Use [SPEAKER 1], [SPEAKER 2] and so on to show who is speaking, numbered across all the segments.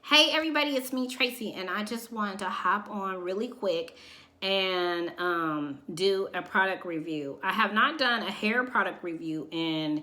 [SPEAKER 1] Hey everybody, it's me Tracy, and I just wanted to hop on really quick and do a product review. I have not done a hair product review in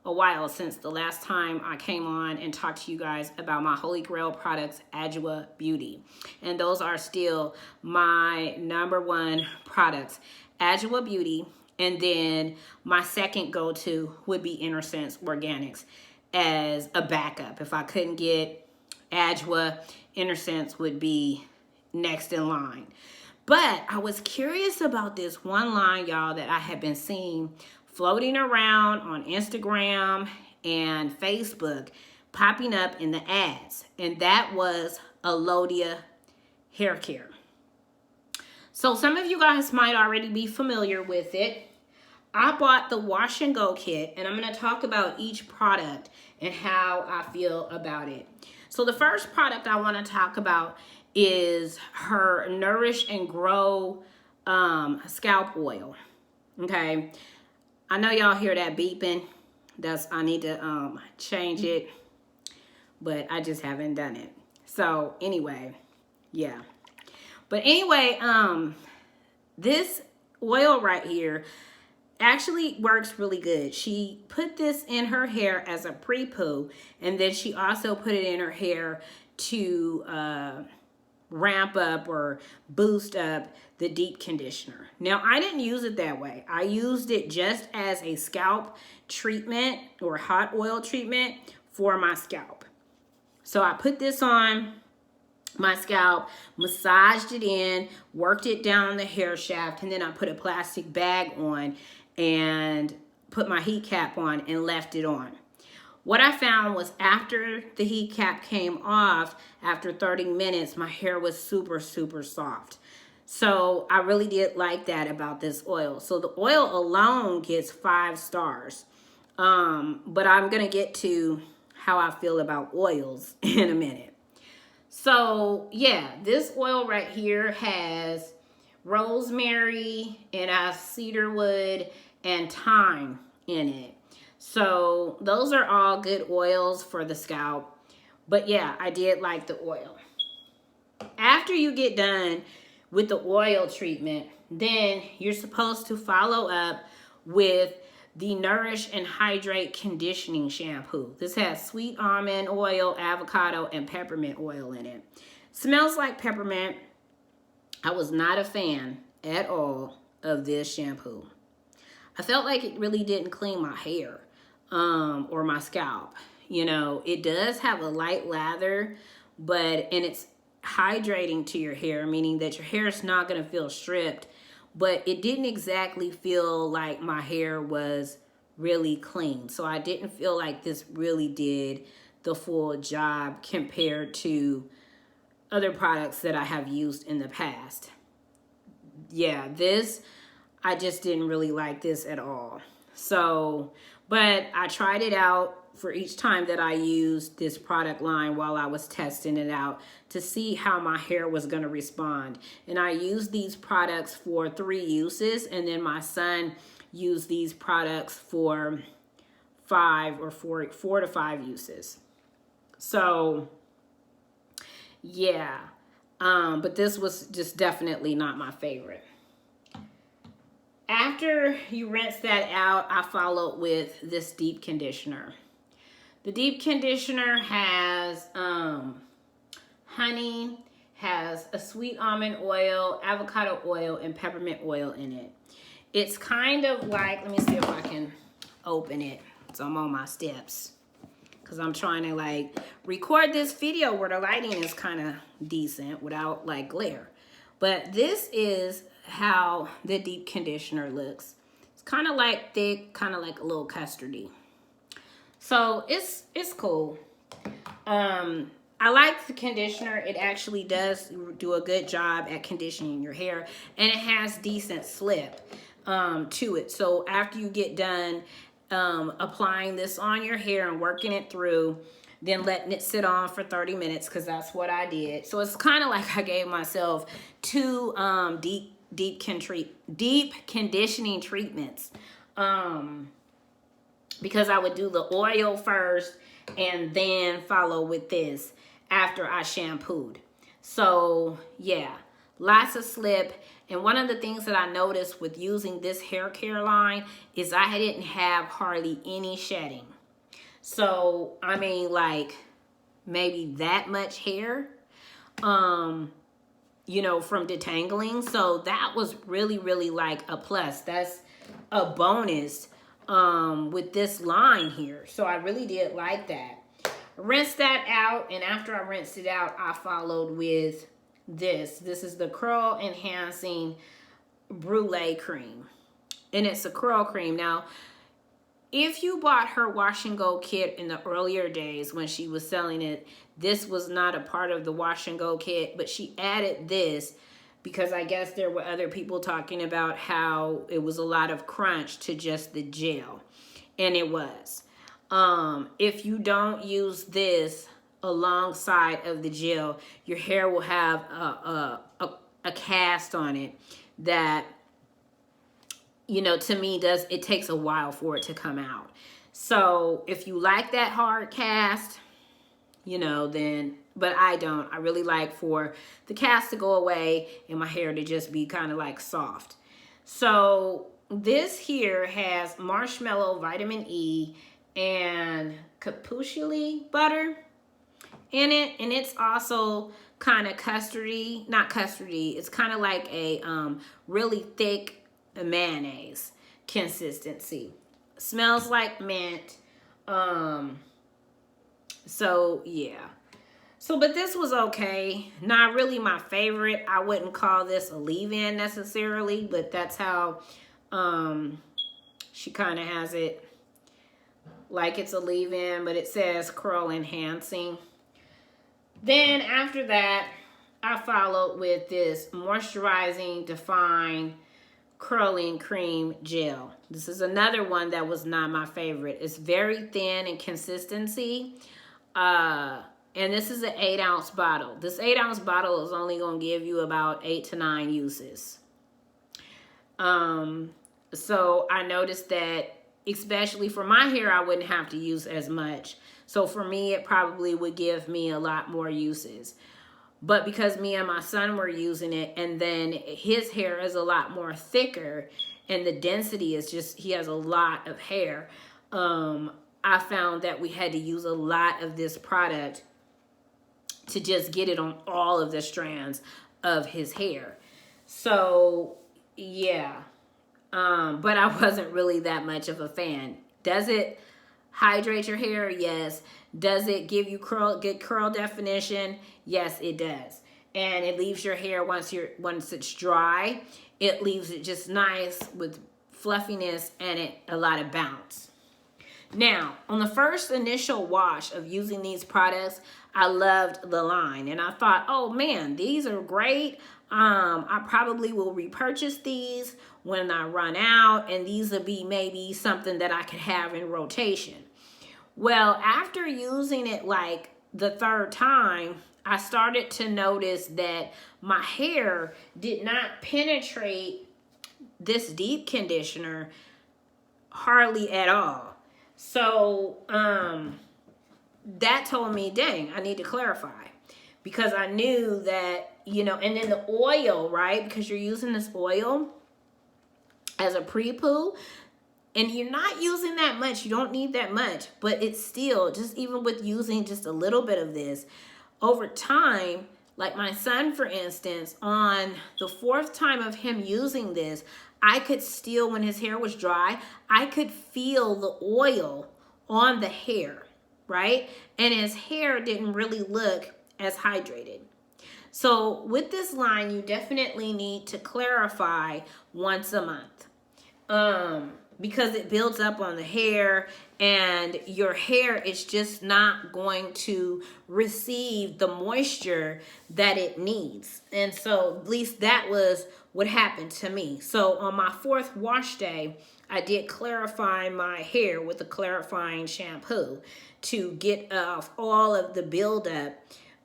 [SPEAKER 1] a while since the last time I came on and talked to you guys about my Holy Grail products, Alodia Beauty. And those are still my #1 products, Alodia Beauty, and then my second go-to would be Innocence Organics as a backup. If I couldn't get Alodia, Innocence would be next in line. But I was curious about this one line, y'all, that I had been seeing floating around on Instagram and Facebook, popping up in the ads. And that was Alodia Hair Care. So some of you guys might already be familiar with it. I bought the Wash and Go kit, and I'm going to talk about each product and how I feel about it. So the first product I want to talk about is her Nourish and Grow scalp oil. Okay, I know y'all hear that beeping. I need to change it, but I just haven't done it. So anyway, yeah. But anyway, this oil right here actually works really good. She put this in her hair as a pre-poo, and then she also put it in her hair to ramp up or boost up the deep conditioner. Now, I didn't use it that way. I used it just as a scalp treatment or hot oil treatment for my scalp. So I put this on my scalp, massaged it in, worked it down the hair shaft, and then I put a plastic bag on and put my heat cap on and left it on. What I found was after the heat cap came off, after 30 minutes, my hair was super soft. So I really did like that about this oil. So the oil alone gets 5 stars. But I'm going to get to how I feel about oils in a minute. So yeah, this oil right here has rosemary and cedarwood and thyme in it. So those are all good oils for the scalp. But yeah, I did like the oil. After you get done with the oil treatment, then you're supposed to follow up with the Nourish and Hydrate Conditioning Shampoo. This has sweet almond oil, avocado, and peppermint oil in it. Smells like peppermint. I was not a fan at all of this shampoo. I felt like it really didn't clean my hair or my scalp. You know, it does have a light lather, and it's hydrating to your hair, meaning that your hair is not going to feel stripped, but it didn't exactly feel like my hair was really clean. So I didn't feel like this really did the full job compared to other products that I have used in the past. Yeah, I just didn't really like this at all. So, but I tried it out for each time that I used this product line while I was testing it out to see how my hair was going to respond. And I used these products for 3 uses, and then my son used these products for 4 to 5 uses. So yeah, but this was just definitely not my favorite. After you rinse that out, I followed with this deep conditioner. The deep conditioner has honey, has a sweet almond oil, avocado oil, and peppermint oil in it. It's kind of like, let me see if I can open it. So I'm on my steps because I'm trying to like record this video where the lighting is kind of decent without like glare. But this is how the deep conditioner looks. It's kind of like thick, kind of like a little custardy. So it's cool. I like the conditioner. It actually does do a good job at conditioning your hair, and it has decent slip to it. So after you get done applying this on your hair and working it through, then letting it sit on for 30 minutes, because that's what I did. So it's kind of like I gave myself 2 deep conditioning treatments. Because I would do the oil first and then follow with this after I shampooed. So yeah, lots of slip. And one of the things that I noticed with using this hair care line is I didn't have hardly any shedding. So, I mean, like maybe that much hair, you know, from detangling. So that was really, really like a plus. That's a bonus with this line here. So I really did like that. Rinse that out, and after I rinsed it out, I followed with this. This is the Curl Enhancing Brulee Cream, and it's a curl cream. Now, if you bought her wash and go kit in the earlier days when she was selling it, this was not a part of the wash and go kit, but she added this because I guess there were other people talking about how it was a lot of crunch to just the gel, and it was. If you don't use this alongside of the gel, your hair will have a cast on it that, you know, to me it takes a while for it to come out. So if you like that hard cast, you know, then, but I don't. I really like for the cast to go away and my hair to just be kind of like soft. So this here has marshmallow, vitamin E, and capuchuli butter in it, and it's also kind of custardy, not custardy, it's kind of like a really thick mayonnaise consistency. Smells like mint. So yeah, so but this was okay, not really my favorite. I wouldn't call this a leave-in necessarily, but that's how she kind of has it, like it's a leave-in, but it says curl enhancing. Then after that, I followed with this moisturizing define curling cream gel. This is another one that was not my favorite. It's very thin in consistency, and this is an 8-ounce bottle. This 8-ounce bottle is only going to give you about 8 to 9 uses. So I noticed that, especially for my hair, I wouldn't have to use as much. So for me, it probably would give me a lot more uses. But because me and my son were using it, and then his hair is a lot more thicker, and the density is just, he has a lot of hair, I found that we had to use a lot of this product to just get it on all of the strands of his hair. So yeah. But I wasn't really that much of a fan. Does it hydrate your hair? Yes. Does it give you good curl definition? Yes, it does. And it leaves your hair, once it's dry, it leaves it just nice with fluffiness and a lot of bounce. Now, on the first initial wash of using these products, I loved the line, and I thought, oh man, these are great. I probably will repurchase these when I run out, and these will be maybe something that I could have in rotation. Well, after using it like the third time, I started to notice that my hair did not penetrate this deep conditioner hardly at all. So that told me, dang, I need to clarify, because I knew that, you know, and then the oil, right? Because you're using this oil as a pre-poo, and you're not using that much. You don't need that much, but it's still, just even with using just a little bit of this, over time, like my son, for instance, on the 4th time of him using this, I could still, when his hair was dry, I could feel the oil on the hair, right? And his hair didn't really look as hydrated. So with this line, you definitely need to clarify once a month, because it builds up on the hair, and your hair is just not going to receive the moisture that it needs. And so at least that was what happened to me. So on my 4th wash day, I did clarify my hair with a clarifying shampoo to get off all of the buildup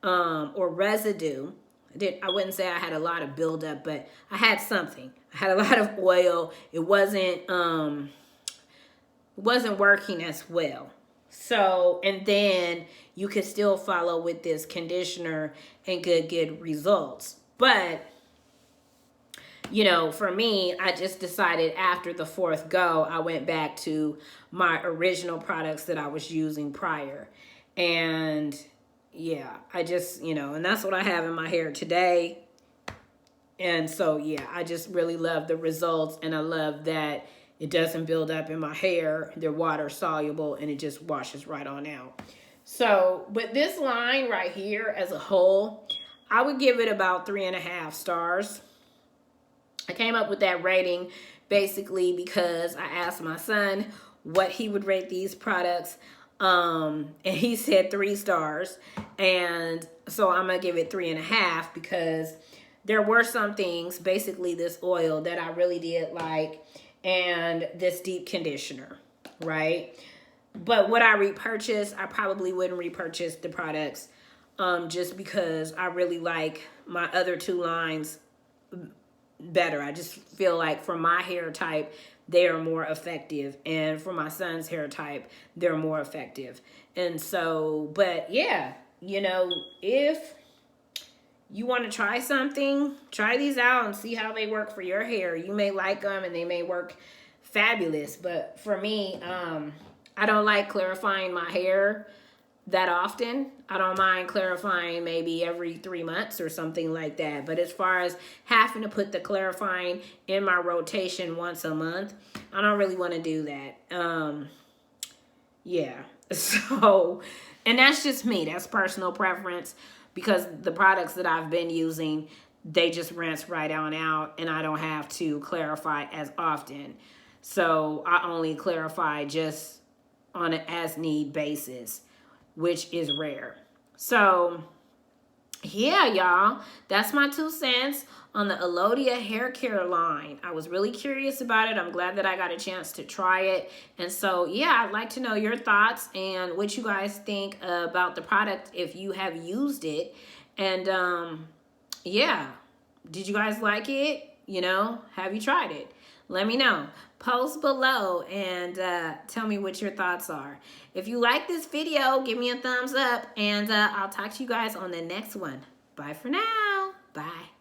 [SPEAKER 1] or residue. I wouldn't say I had a lot of buildup, but I had something. I had a lot of oil. It wasn't working as well. So, and then you can still follow with this conditioner and good results. But, you know, for me, I just decided after the fourth go, I went back to my original products that I was using prior. And yeah, I just, you know, and that's what I have in my hair today. And so, yeah, I just really love the results, and I love that it doesn't build up in my hair. They're water soluble, and it just washes right on out. So, but this line right here as a whole, I would give it about 3.5 stars. I came up with that rating basically because I asked my son what he would rate these products. And he said 3 stars. And so I'm going to give it 3.5 because there were some things, basically this oil, that I really did like, and this deep conditioner, right? But would I repurchase? I probably wouldn't repurchase the products just because I really like my other 2 lines better. I just feel like for my hair type, they are more effective, and for my son's hair type, they're more effective. And so, but yeah, you know, if you want to try something, try these out and see how they work for your hair. You may like them and they may work fabulous, but for me, I don't like clarifying my hair that often. I don't mind clarifying maybe every 3 months or something like that. But as far as having to put the clarifying in my rotation once a month, I don't really want to do that. Yeah. So, and that's just me. That's personal preference, because the products that I've been using, they just rinse right on out, and I don't have to clarify as often. So I only clarify just on an as-need basis, which is rare. So yeah, y'all, that's my 2 cents on the Alodia Hair Care line. I was really curious about it. I'm glad that I got a chance to try it. And so yeah, I'd like to know your thoughts and what you guys think about the product if you have used it. And yeah, did you guys like it? You know, have you tried it? Let me know. Post below and tell me what your thoughts are. If you like this video, give me a thumbs up, and I'll talk to you guys on the next one. Bye for now. Bye.